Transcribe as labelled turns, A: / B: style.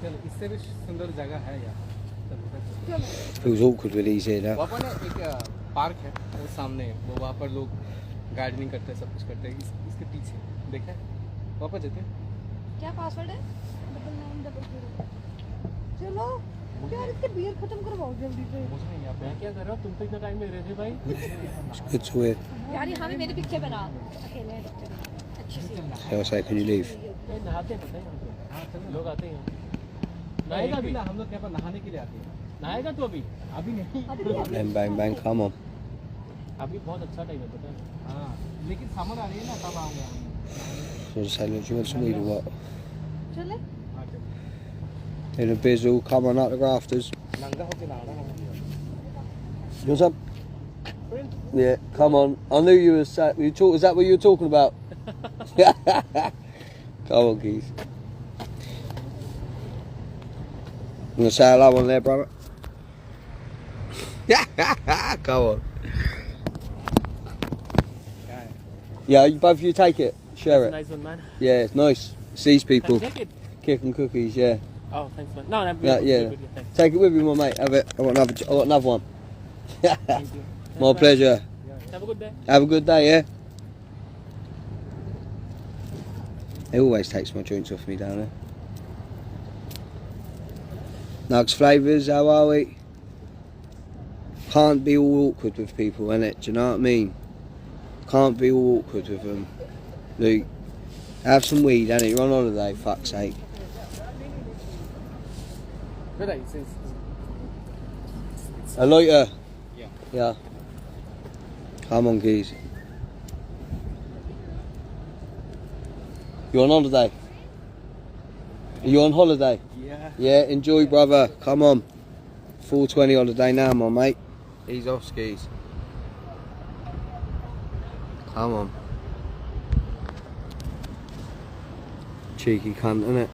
A: चलो इससे भी सुंदर जगह है यार।
B: Feels awkward with these here now.
A: वहाँ पर ना एक पार्क है वो सामने, वो वहाँ पर लोग गार्डनिंग करते हैं, सब कुछ करते हैं। इसके पीछे देखा है, वहाँ पर जाते हैं।
C: क्या पासवर्ड है? चलो यार, इसके बियर खत्म करवाओ जल्दी से।
A: मुझे नहीं आता
D: मैं क्या कर रहा हूँ, तुम तो इतना टाइम ले रहे थे भाई।
B: It's good to hear.
C: यार यहाँ भी मेरी पिक्चर बना अकेले अच्छी सी।
B: So I say, can you leave?
D: नहाते हैं पता है यहाँ पे।
A: हाँ चलो
D: लोग आते हैं।
A: नहाएगा भी ना, हम लोग यहाँ पर नहाने के लिए आते हैं।
D: नहाएगा तो अभी
A: नहीं
B: Bang, bang, bang, come on.
D: अभी बहुत अच्छा टाइम है पता है।
A: हाँ लेकिन समर आ रही है ना, तब आएंगे हम।
B: So I just say, look, do you want some weed or what?
C: चले
A: हाँ चलो,
B: In a bizzle, come on up the rafters.
A: नंगा होके नहा रहा हूँ।
B: What's up? Yeah, come on. I knew you were you talk. Is that what you were talking about? Come on, geez. You gonna say hello on there, brother? Come on. Yeah, you, both of you take it. Share it.
D: Nice one, man.
B: Yeah, it's nice. It's these people.
D: Take it.
B: Kick and cookies, yeah.
D: Oh, thanks, man. No, I'm
B: Yeah, yeah.
D: Thanks.
B: Take it with you, my mate. Have it. I want another one.
D: Thank you.
B: My pleasure.
D: Have a good day.
B: Have a good day, yeah? He always takes my joints off me down there. Nugs Flavours, how are we? Can't be all awkward with people, innit? Do you know what I mean? Can't be all awkward with them. Luke, have some weed, innit? You're on holiday, fuck's sake.
A: Good day, it's
B: A lighter?
A: Yeah.
B: Yeah. Come on, geez. You on holiday? Are you on holiday?
A: Yeah.
B: Yeah, enjoy, brother. Come on. 420 holiday now, my mate. He's off skis. Come on. Cheeky cunt, innit?